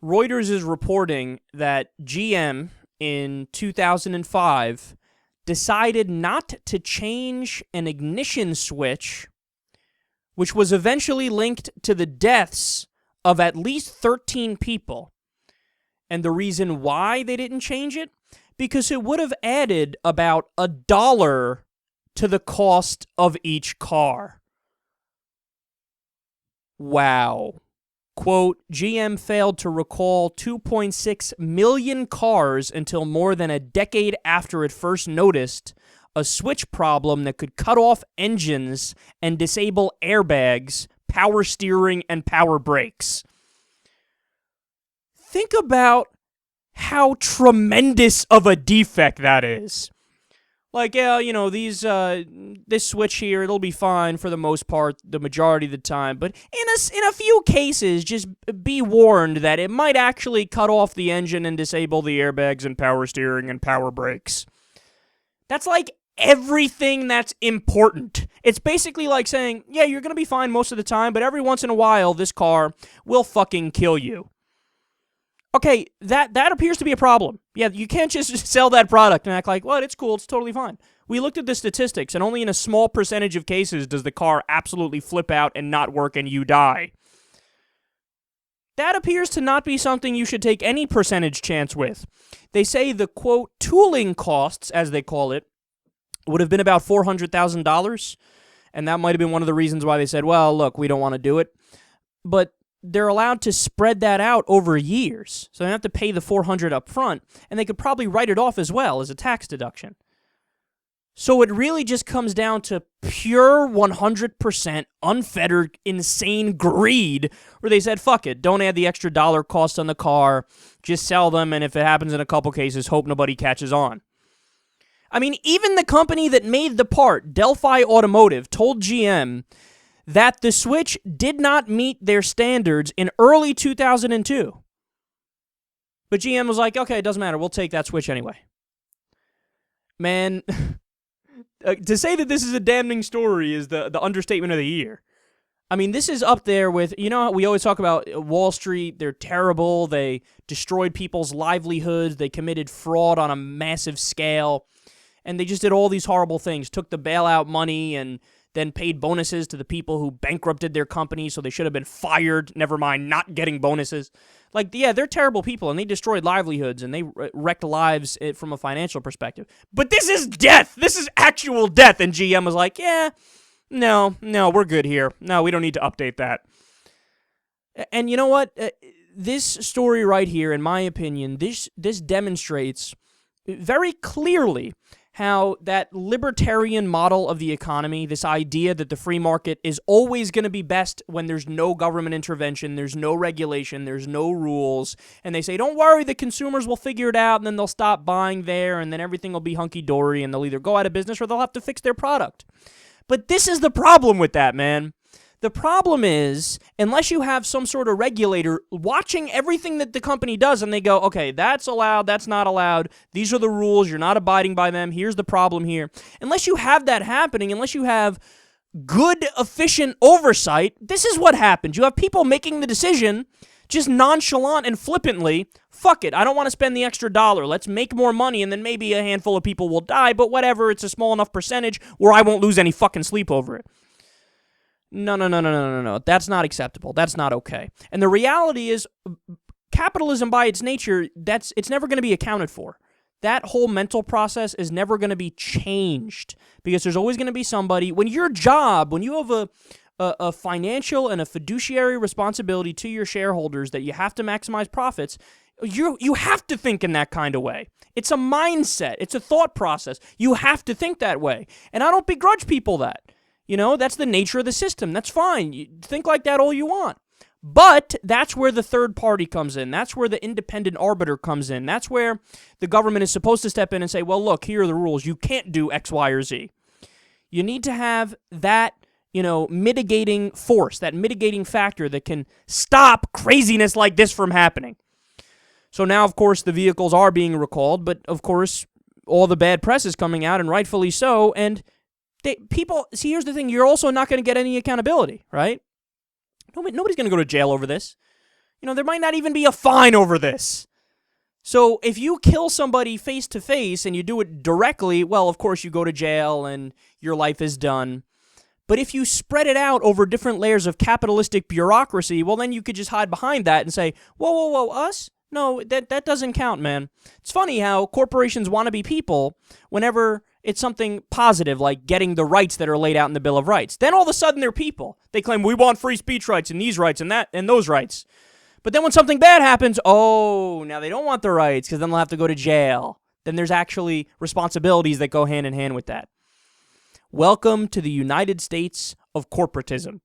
Reuters is reporting that GM in 2005 decided not to change an ignition switch, which was eventually linked to the deaths of at least 13 people. And the reason why they didn't change it? Because it would have added about $1 to the cost of each car. Wow. Quote, GM failed to recall 2.6 million cars until more than a decade after it first noticed a switch problem that could cut off engines and disable airbags, power steering, and power brakes. Think about how tremendous of a defect that is. Like, yeah, you know, this switch here, it'll be fine for the most part, the majority of the time. But in a few cases, just be warned that it might actually cut off the engine and disable the airbags and power steering and power brakes. That's like everything that's important. It's basically like saying, yeah, you're going to be fine most of the time, but every once in a while, this car will fucking kill you. Okay, that appears to be a problem. Yeah, you can't just sell that product and act like, well, it's cool, it's totally fine. We looked at the statistics, and only in a small percentage of cases does the car absolutely flip out and not work and you die. That appears to not be something you should take any percentage chance with. They say the, quote, tooling costs, as they call it, would have been about $400,000, and that might have been one of the reasons why they said, well, look, we don't want to do it. But they're allowed to spread that out over years. So they don't have to pay the $400 up front, and they could probably write it off as well as a tax deduction. So it really just comes down to pure 100% unfettered, insane greed, where they said, fuck it, don't add the extra dollar cost on the car, just sell them, and if it happens in a couple cases, hope nobody catches on. I mean, even the company that made the part, Delphi Automotive, told GM that the Switch did not meet their standards in early 2002. But GM was like, okay, it doesn't matter, we'll take that Switch anyway. Man, to say that this is a damning story is the understatement of the year. I mean, this is up there with, you know, we always talk about Wall Street, they're terrible, they destroyed people's livelihoods, they committed fraud on a massive scale, and they just did all these horrible things, took the bailout money and then paid bonuses to the people who bankrupted their company, so they should have been fired, never mind not getting bonuses. Like, yeah, they're terrible people, and they destroyed livelihoods, and they wrecked lives from a financial perspective. But this is death! This is actual death! And GM was like, yeah, no, we're good here. No, we don't need to update that. And you know what? This story right here, in my opinion, this demonstrates very clearly how that libertarian model of the economy, this idea that the free market is always going to be best when there's no government intervention, there's no regulation, there's no rules, and they say, don't worry, the consumers will figure it out, and then they'll stop buying there, and then everything will be hunky-dory, and they'll either go out of business or they'll have to fix their product. But this is the problem with that, man. The problem is, unless you have some sort of regulator watching everything that the company does, and they go, okay, that's allowed, that's not allowed, these are the rules, you're not abiding by them, here's the problem here. Unless you have that happening, unless you have good, efficient oversight, this is what happens. You have people making the decision just nonchalant and flippantly, fuck it, I don't want to spend the extra $1, let's make more money, and then maybe a handful of people will die, but whatever, it's a small enough percentage where I won't lose any fucking sleep over it. No. That's not acceptable. That's not okay. And the reality is, capitalism by its nature, it's never going to be accounted for. That whole mental process is never going to be changed because there's always going to be somebody, when you have a financial and a fiduciary responsibility to your shareholders that you have to maximize profits, you have to think in that kind of way. It's a mindset. It's a thought process. You have to think that way. And I don't begrudge people that. You know, that's the nature of the system. That's fine. You think like that all you want. But that's where the third party comes in. That's where the independent arbiter comes in. That's where the government is supposed to step in and say, well, look, here are the rules. You can't do X, Y, or Z. You need to have that, mitigating force, that mitigating factor that can stop craziness like this from happening. So now, of course, the vehicles are being recalled, but, of course, all the bad press is coming out, and rightfully so, and here's the thing, you're also not going to get any accountability, right? Nobody's going to go to jail over this. There might not even be a fine over this. So if you kill somebody face to face and you do it directly, well, of course you go to jail and your life is done. But if you spread it out over different layers of capitalistic bureaucracy, well, then you could just hide behind that and say, whoa, us? No, that doesn't count, man. It's funny how corporations want to be people whenever it's something positive, like getting the rights that are laid out in the Bill of Rights. Then all of a sudden they're people. They claim we want free speech rights and these rights and that and those rights. But then when something bad happens, now they don't want the rights because then they'll have to go to jail. Then there's actually responsibilities that go hand in hand with that. Welcome to the United States of corporatism.